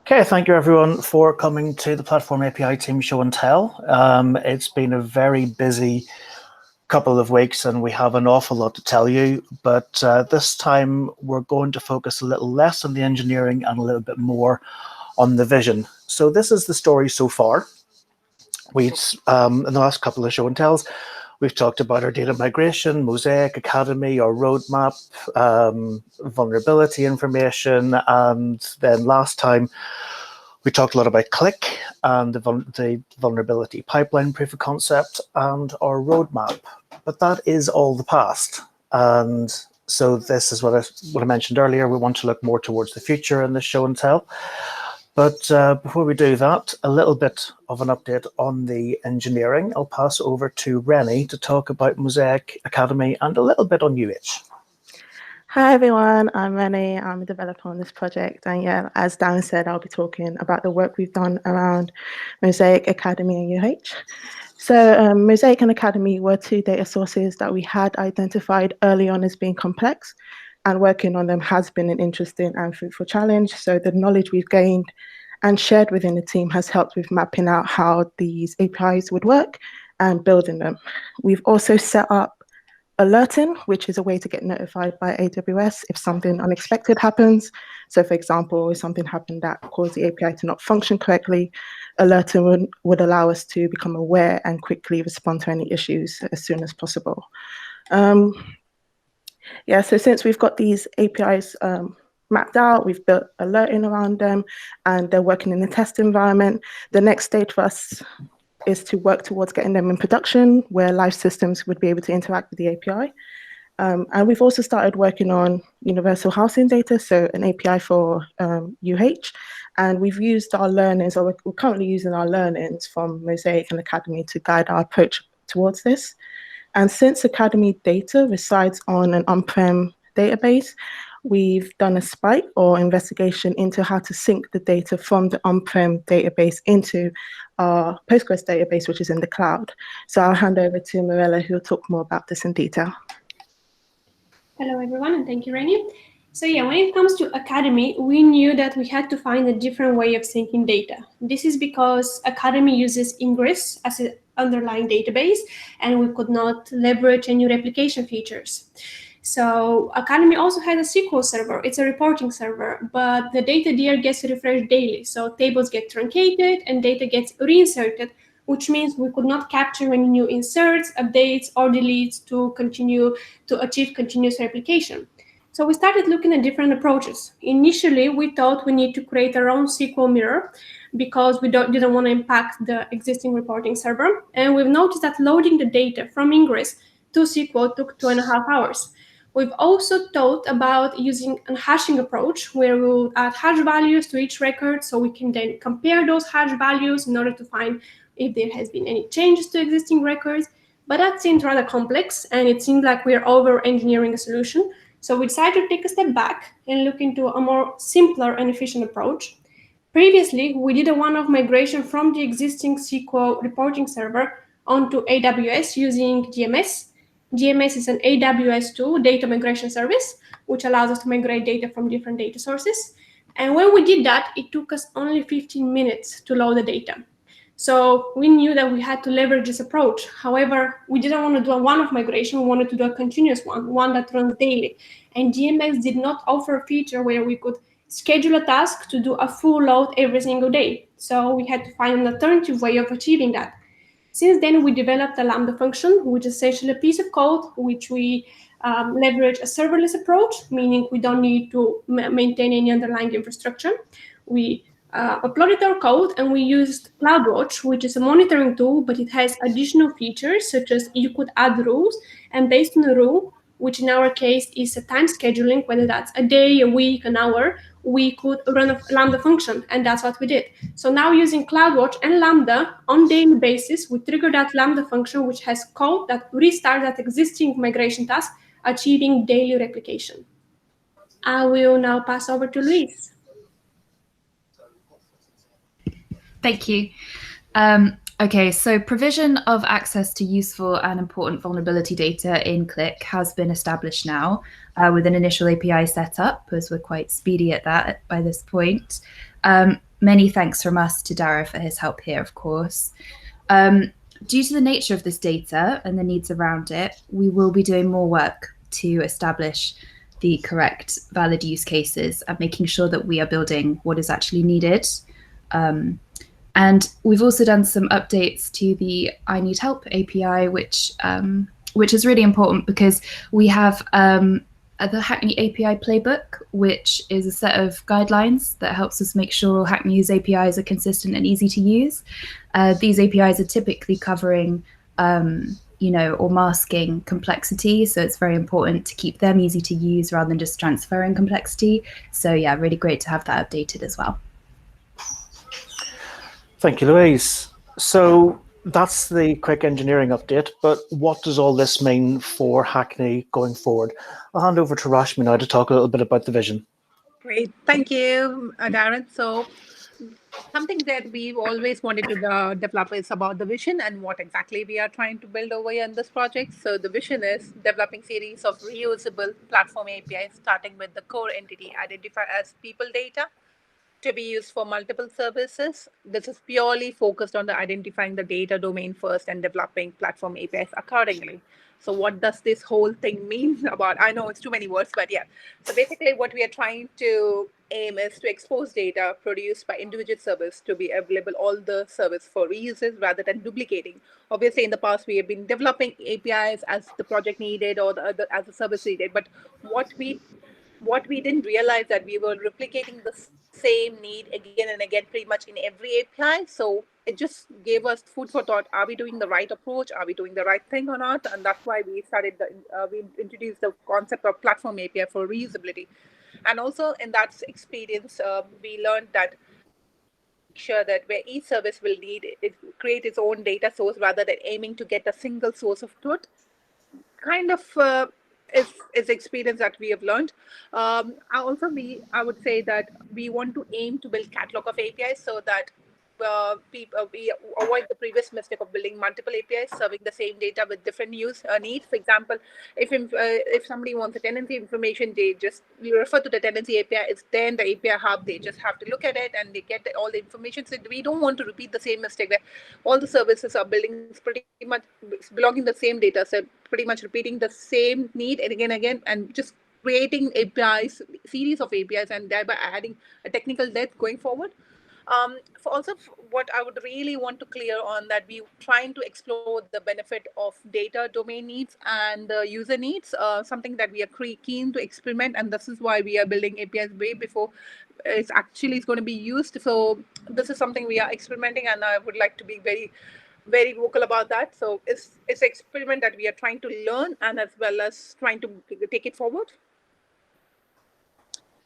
Okay, thank you everyone for coming to the Platform API Team Show and Tell. It's been a very busy couple of weeks and we have an awful lot to tell you, but this time we're going to focus a little less on the engineering and a little bit more on the vision. So this is the story so far. In the last couple of show and tells, we've talked about our data migration, Mosaic, Academy, our roadmap, vulnerability information, and then last time we talked a lot about Qlik and the vulnerability pipeline proof of concept and our roadmap. But that is all the past. And so this is what I mentioned earlier. We want to look more towards the future in this show and tell. But before we do that, a little bit of an update on the engineering. I'll pass over to Rennie to talk about Mosaic, Academy, and a little bit on UH. Hi everyone, I'm Rennie. I'm a developer on this project, and yeah, as Dan said, I'll be talking about the work we've done around Mosaic, Academy, and UH. So Mosaic and Academy were two data sources that we had identified early on as being complex, and working on them has been an interesting and fruitful challenge. So the knowledge we've gained and shared within the team has helped with mapping out how these APIs would work and building them. We've also set up alerting, which is a way to get notified by AWS if something unexpected happens. So for example, if something happened that caused the API to not function correctly, alerting would allow us to become aware and quickly respond to any issues as soon as possible. Yeah, so since we've got these APIs mapped out, we've built alerting around them, and they're working in the test environment, the next stage for us is to work towards getting them in production where live systems would be able to interact with the API. And we've also started working on universal housing data, so an API for UH. And we've used our learnings, or we're currently using our learnings from Mosaic and Academy to guide our approach towards this. And since Academy data resides on an on-prem database, we've done a spike or investigation into how to sync the data from the on-prem database into our Postgres database, which is in the cloud. So I'll hand over to Mirella, who will talk more about this in detail. Hello, everyone, and thank you, Rennie. So yeah, when it comes to Academy, we knew that we had to find a different way of syncing data. This is because Academy uses Ingress as an underlying database, and we could not leverage any replication features. So Academy also has a SQL server. It's a reporting server, but the data there gets refreshed daily. So tables get truncated and data gets reinserted, which means we could not capture any new inserts, updates, or deletes to continue to achieve continuous replication. So we started looking at different approaches. Initially, we thought we need to create our own SQL mirror because we didn't want to impact the existing reporting server. And we've noticed that loading the data from Ingress to SQL took 2.5 hours. We've also thought about using a hashing approach where we'll add hash values to each record so we can then compare those hash values in order to find if there has been any changes to existing records. But that seemed rather complex, and it seemed like we're over-engineering a solution. So we decided to take a step back and look into a more simpler and efficient approach. Previously, we did a one-off migration from the existing SQL reporting server onto AWS using GMS. GMS is an AWS2 data migration service, which allows us to migrate data from different data sources. And when we did that, it took us only 15 minutes to load the data. So we knew that we had to leverage this approach. However, we didn't want to do a one-off migration. We wanted to do a continuous one that runs daily. And GMS did not offer a feature where we could schedule a task to do a full load every single day. So we had to find an alternative way of achieving that. Since then, we developed a Lambda function, which is essentially a piece of code which we leverage a serverless approach, meaning we don't need to maintain any underlying infrastructure. We uploaded our code and we used CloudWatch, which is a monitoring tool, but it has additional features such as you could add rules, and based on the rule, which in our case is a time scheduling, whether that's a day, a week, an hour, we could run a Lambda function, and that's what we did. So now using CloudWatch and Lambda on daily basis, we trigger that Lambda function, which has code that restarts that existing migration task, achieving daily replication. I will now pass over to Luis. Thank you. Okay, so provision of access to useful and important vulnerability data in Qlik has been established now with an initial API setup, as we're quite speedy at that by this point. many thanks from us to Dara for his help here, of course. Due to the nature of this data and the needs around it, we will be doing more work to establish the correct valid use cases and making sure that we are building what is actually needed. And we've also done some updates to the I Need Help API, which is really important because we have the Hackney API Playbook, which is a set of guidelines that helps us make sure all Hackney's APIs are consistent and easy to use. These APIs are typically covering, or masking complexity. So it's very important to keep them easy to use rather than just transferring complexity. So yeah, really great to have that updated as well. Thank you, Louise. So that's the quick engineering update, but what does all this mean for Hackney going forward? I'll hand over to Rashmi now to talk a little bit about the vision. Great, thank you, Darren. So something that we've always wanted to develop is about the vision and what exactly we are trying to build over here in this project. So the vision is developing series of reusable platform APIs, starting with the core entity identified as people data, to be used for multiple services. This is purely focused on the identifying the data domain first and developing platform APIs accordingly. So what does this whole thing mean about? I know it's too many words, but yeah. So basically what we are trying to aim is to expose data produced by individual service to be available all the service for reuses rather than duplicating. Obviously in the past we have been developing APIs as the project needed or as the service needed, but what we didn't realize that we were replicating the same need again and again pretty much in every API. So it just gave us food for thought. Are we doing the right approach? Are we doing the right thing or not? And that's why we introduced the concept of platform API for reusability. And also in that experience, we learned that sure that where each service will need it create its own data source rather than aiming to get a single source of truth. Kind of is experience that we have learned. I would say that we want to aim to build catalog of APIs so that we avoid the previous mistake of building multiple APIs serving the same data with different needs. For example, if somebody wants a tenancy information, they just refer to the tenancy API. It's then the API hub. They just have to look at it and they get all the information. So we don't want to repeat the same mistake where all the services are building pretty much belonging the same data set, pretty much repeating the same need again, and just creating APIs, series of APIs, and thereby adding a technical debt going forward. What I would really want to clear on that we trying to explore the benefit of data domain needs and user needs, something that we are keen to experiment, and this is why we are building APIs way before it's going to be used. So this is something we are experimenting, and I would like to be very, very vocal about that. So it's an experiment that we are trying to learn and as well as trying to take it forward.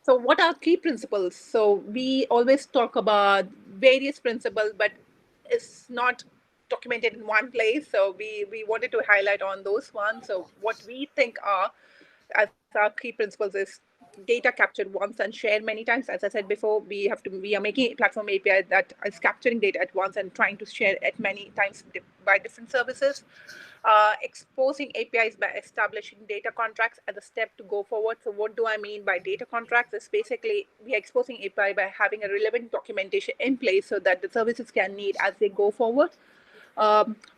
So what are key principles? So we always talk about various principles, but it's not documented in one place. So we wanted to highlight on those ones. So what we think are as our key principles is data captured once and shared many times. As I said before, we are making a platform API that is capturing data at once and trying to share it many times by different services. Exposing APIs by establishing data contracts as a step to go forward. So what do I mean by data contracts? Is basically we are exposing API by having a relevant documentation in place so that the services can need as they go forward.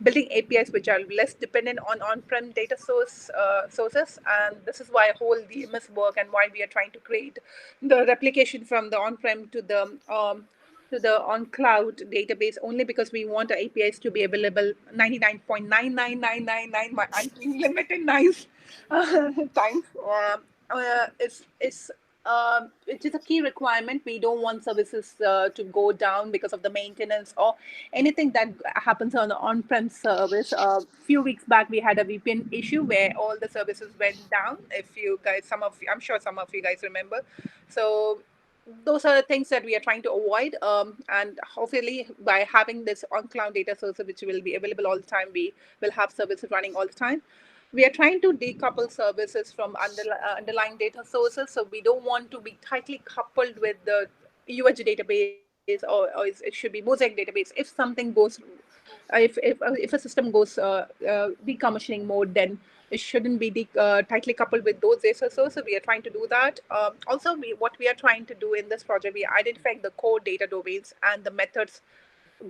Building APIs which are less dependent on on-prem data sources, and this is why whole DMS work and why we are trying to create the replication from the on-prem to the on-cloud database, only because we want our APIs to be available 99.99999 by unlimited nice times. It is a key requirement. We don't want services to go down because of the maintenance or anything that happens on the on-prem service. A few weeks back, we had a VPN issue where all the services went down. If you guys, I'm sure some of you guys remember. So those are the things that we are trying to avoid. And hopefully by having this on-cloud data source, which will be available all the time, we will have services running all the time. We are trying to decouple services from underlying data sources. So we don't want to be tightly coupled with the UH database or it should be Mosaic database. If something goes if a system goes decommissioning mode, then it shouldn't be tightly coupled with those SSOs. So we are trying to do that. Also, what we are trying to do in this project, we are identifying the core data domains and the methods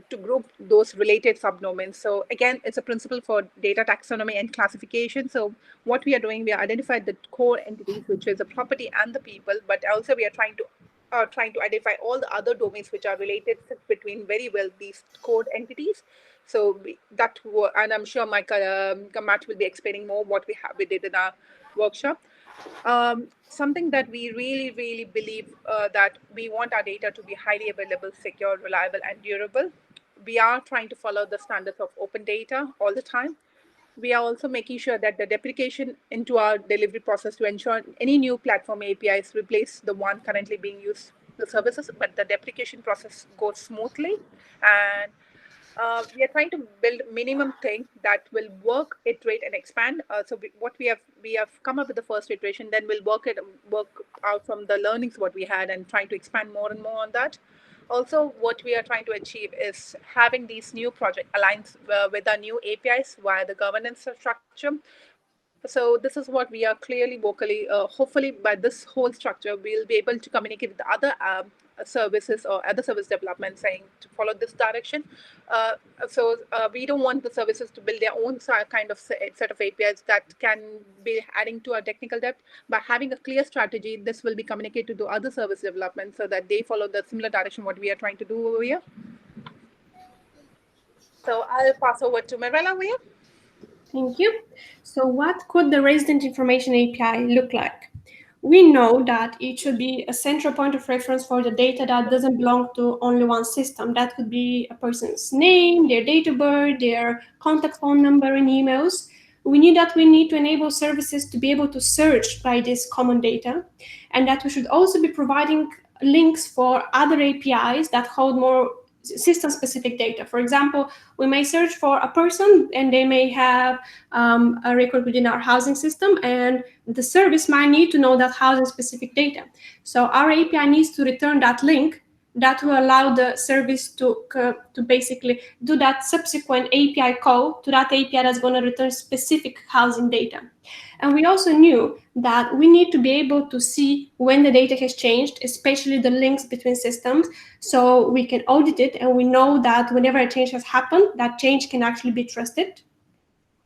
to group those related subdomains. So again, it's a principle for data taxonomy and classification. So what we are doing, we are identified the core entities, which is the property and the people, but also we are trying to identify all the other domains which are related between very well these core entities. So and I'm sure Matt will be explaining more what we did in our workshop. Something that we really believe that we want our data to be highly available, secure, reliable, and durable. We are trying to follow the standards of open data all the time. We are also making sure that the deprecation into our delivery process to ensure any new platform APIs replace the one currently being used the services, but the deprecation process goes smoothly. And we are trying to build minimum thing that will work, iterate, and expand. So what we have come up with the first iteration, then we'll work out from the learnings what we had and trying to expand more and more on that. Also, what we are trying to achieve is having these new project aligns with our new APIs via the governance structure. So this is what we are clearly vocally, hopefully by this whole structure, we'll be able to communicate with the other services or other service development saying to follow this direction. So we don't want the services to build their own kind of set of APIs that can be adding to our technical debt. By having a clear strategy, this will be communicated to other service development so that they follow the similar direction what we are trying to do over here. So I'll pass over to Mirella over here. Thank you. So what could the resident information API look like? We know that it should be a central point of reference for the data that doesn't belong to only one system. That could be a person's name, their date of birth, their contact phone number, and emails. We knew that we need to enable services to be able to search by this common data, and that we should also be providing links for other APIs that hold more system-specific data. For example, we may search for a person and they may have a record within our housing system, and the service might need to know that housing-specific data. So our API needs to return that link that will allow the service to basically do that subsequent API call to that API that's going to return specific housing data. And we also knew that we need to be able to see when the data has changed, especially the links between systems, so we can audit it and we know that whenever a change has happened, that change can actually be trusted.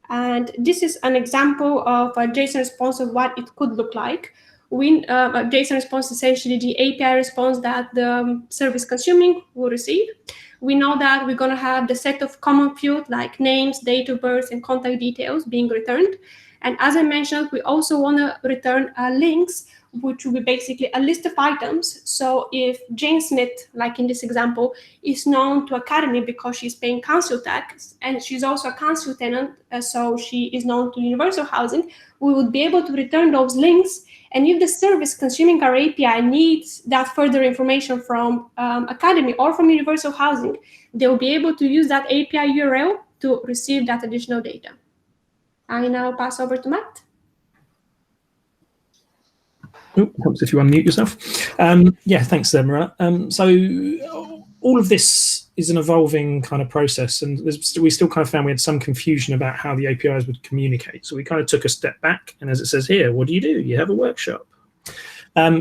And this is an example of a JSON response of what it could look like. A JSON response is essentially the API response that the service consuming will receive. We know that we're going to have the set of common fields like names, date of birth, and contact details being returned. And as I mentioned, we also want to return links, which will be basically a list of items. So if Jane Smith, like in this example, is known to Academy because she's paying council tax, and she's also a council tenant, so she is known to Universal Housing, we would be able to return those links. And if the service consuming our API needs that further information from Academy or from Universal Housing, they'll be able to use that API URL to receive that additional data. I now pass over to Matt. Oh, helps if you unmute yourself. Yeah, thanks there, Mirella. So all of this is an evolving kind of process, and we still kind of found we had some confusion about how the APIs would communicate. So we kind of took a step back, and as it says here, what do? You have a workshop.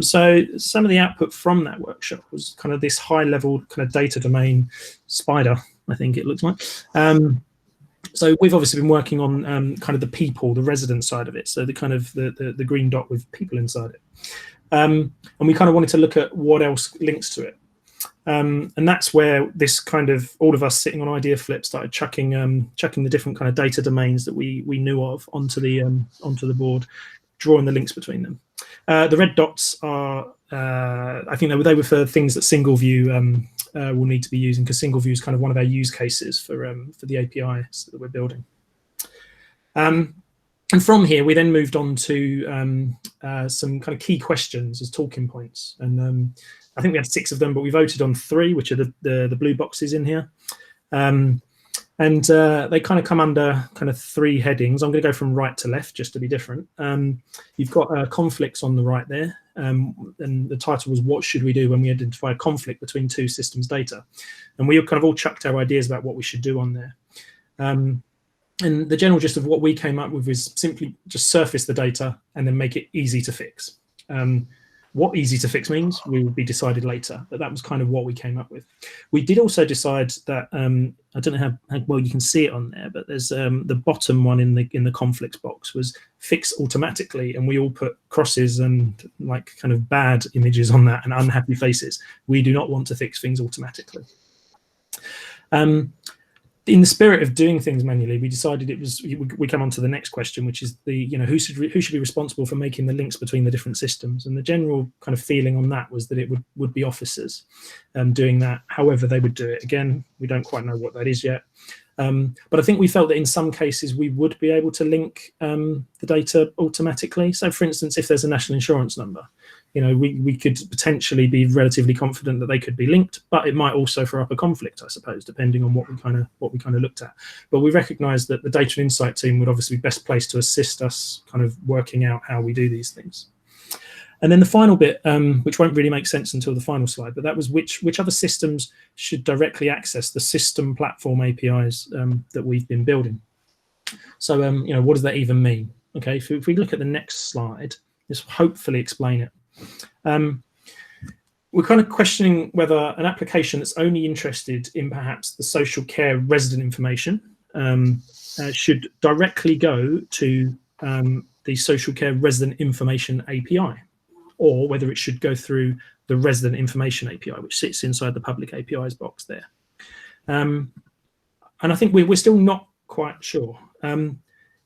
So some of the output from that workshop was kind of this high-level kind of data domain spider, I think it looks like. So we've obviously been working on kind of the people, the resident side of it. So the kind of the green dot with people inside it. And we kind of wanted to look at what else links to it. And that's where this kind of, all of us sitting on Idea Flip started chucking the different kind of data domains that we knew of onto the board, drawing the links between them. The red dots are, I think they were for things that SingleView will need to be using, because SingleView is kind of one of our use cases for the APIs that we're building. And from here, we then moved on to some kind of key questions as talking points. And I think we had 6 of them, but we voted on 3, which are the blue boxes in here. And they kind of come under kind of 3 headings. I'm going to go from right to left just to be different. You've got conflicts on the right there. And the title was, what should we do when we identify a conflict between 2 systems data? And we kind of all chucked our ideas about what we should do on there. And the general gist of what we came up with is simply just surface the data and then make it easy to fix. What easy to fix means will be decided later, but that was kind of what we came up with. We did also decide that I don't know how well you can see it on there, but there's the bottom one in the conflicts box was fix automatically, and we all put crosses and like kind of bad images on that and unhappy faces. We do not want to fix things automatically. In the spirit of doing things manually, we decided we come on to the next question, which is who should be responsible for making the links between the different systems. And the general kind of feeling on that was that it would be officers doing that. However they would do it. Again, we don't quite know what that is yet. But I think we felt that in some cases we would be able to link the data automatically. So, for instance, if there's a national insurance number, we could potentially be relatively confident that they could be linked, but it might also throw up a conflict, I suppose, depending on what we kind of looked at. But we recognise that the data and insight team would obviously be best placed to assist us kind of working out how we do these things. And then the final bit, which won't really make sense until the final slide, but that was which other systems should directly access the system platform APIs that we've been building. So, what does that even mean? Okay, if we look at the next slide, this will hopefully explain it. We're kind of questioning whether an application that's only interested in perhaps the social care resident information should directly go to the social care resident information API, or whether it should go through the resident information API, which sits inside the public APIs box there. And I think we're still not quite sure.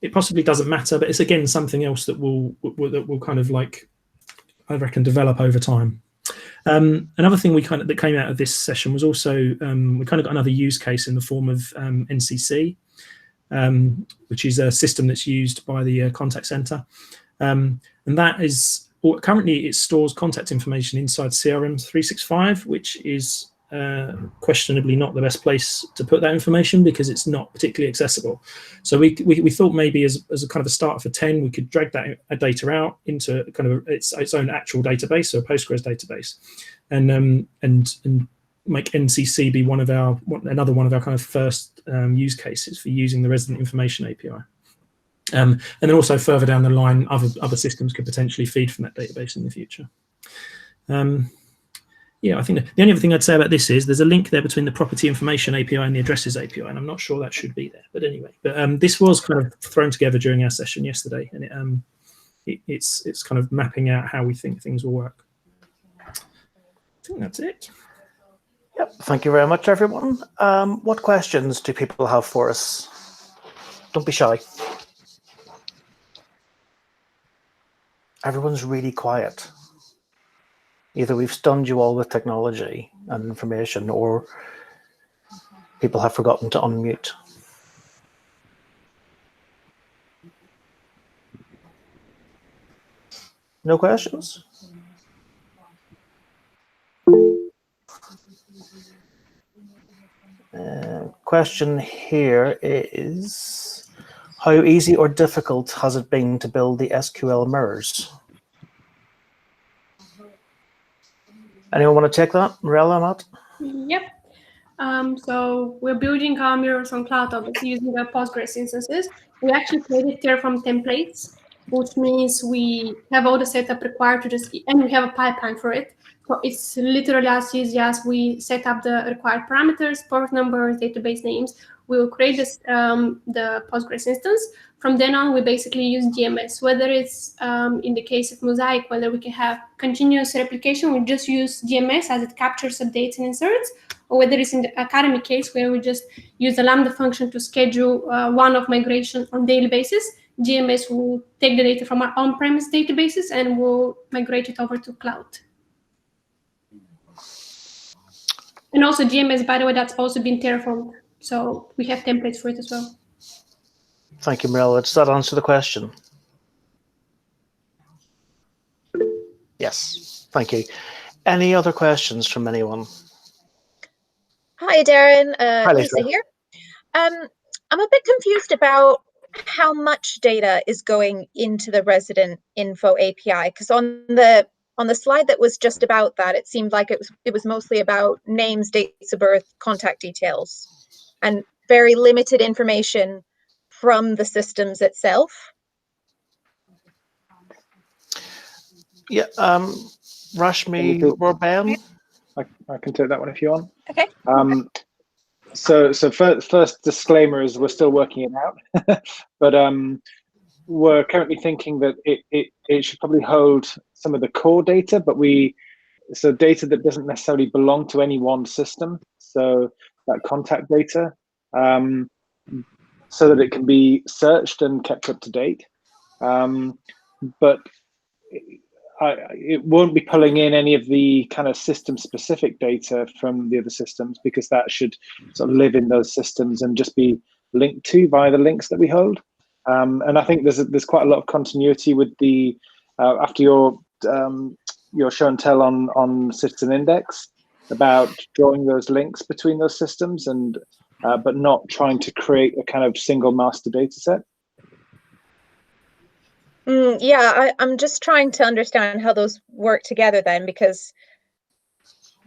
It possibly doesn't matter, but it's again something else that will kind of like, I reckon, develop over time. Another thing that came out of this session was also we kind of got another use case in the form of NCC, which is a system that's used by the contact center, and that is currently it stores contact information inside CRM 365, which is questionably not the best place to put that information because it's not particularly accessible. So we thought maybe as a kind of a start for 10, we could drag that data out into kind of its own actual database, so a Postgres database, and make NCC be another one of our kind of first use cases for using the resident information API. And then also further down the line, other systems could potentially feed from that database in the future. Yeah, I think the only other thing I'd say about this is there's a link there between the property information API and the addresses API, and I'm not sure that should be there. But anyway, this was kind of thrown together during our session yesterday, and it's kind of mapping out how we think things will work. I think that's it. Yep, thank you very much, everyone. What questions do people have for us? Don't be shy. Everyone's really quiet. Either we've stunned you all with technology and information, or people have forgotten to unmute. No questions? Question here is, how easy or difficult has it been to build the SQL mirrors? Anyone want to take that? Mirella, Matt? Yep. So we're building our mirrors on CloudTop using the Postgres instances. We actually created Terraform templates, which means we have all the setup required to just, and we have a pipeline for it. So it's literally as easy as we set up the required parameters, port numbers, database names. We will create this, the Postgres instance. From then on, we basically use GMS, whether it's in the case of Mosaic, whether we can have continuous replication, we just use GMS as it captures updates and inserts, or whether it's in the Academy case where we just use the Lambda function to schedule one-off migration on daily basis. GMS will take the data from our on-premise databases and will migrate it over to cloud. And also GMS, by the way, that's also been terraformed. So we have templates for it as well. Thank you, Mirella. Does that answer the question? Yes, thank you. Any other questions from anyone? Hi, Darren. Hi, Lisa here. I'm a bit confused about how much data is going into the resident info API, because on the slide that was just about that, it seemed like it was mostly about names, dates of birth, contact details. And very limited information from the systems itself. Yeah, Rashmi or Ben? I can take that one if you want. Okay. So first disclaimer is we're still working it out, but we're currently thinking that it should probably hold some of the core data, but so data that doesn't necessarily belong to any one system. So that contact data, so that it can be searched and kept up to date. But it won't be pulling in any of the kind of system-specific data from the other systems, because that should sort of live in those systems and just be linked to via the links that we hold. And I think there's quite a lot of continuity with the after your show and tell on Citizen Index about drawing those links between those systems, and but not trying to create a kind of single master data set. Yeah, I'm just trying to understand how those work together then, because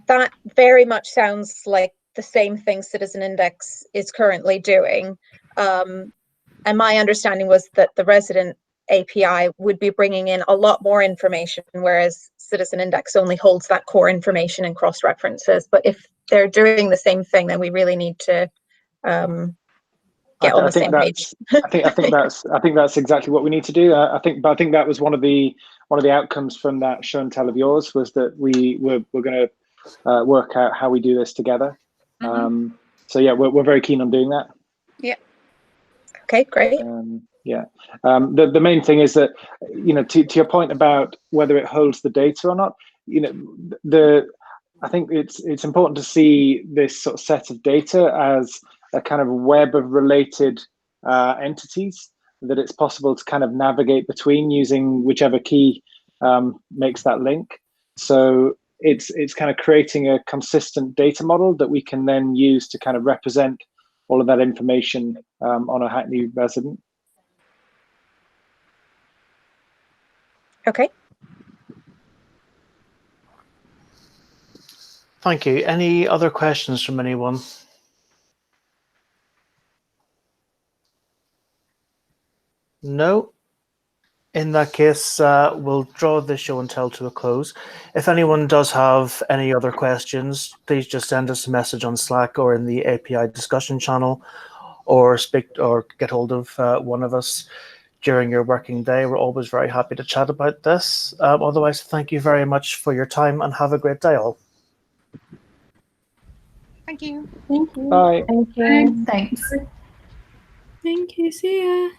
that very much sounds like the same thing Citizen Index is currently doing. And my understanding was that the resident API would be bringing in a lot more information, whereas Citizen Index only holds that core information and cross-references. But if they're doing the same thing, then we really need to get on the same page. I think that's exactly what we need to do. I think that was one of the outcomes from that show and tell of yours, was that we're going to work out how we do this together. So yeah, we're very keen on doing that. Yeah. Okay, great. Yeah. The main thing is that, to your point about whether it holds the data or not, I think it's important to see this sort of set of data as a kind of web of related entities that it's possible to kind of navigate between using whichever key makes that link. So it's kind of creating a consistent data model that we can then use to kind of represent all of that information on a Hackney resident. Okay. Thank you. Any other questions from anyone? No? In that case, we'll draw the show and tell to a close. If anyone does have any other questions, please just send us a message on Slack or in the API discussion channel, or get hold of one of us during your working day. We're always very happy to chat about this. Otherwise, thank you very much for your time and have a great day all. Thank you. Thank you. Bye. Thank you. Thanks. Thank you. See ya.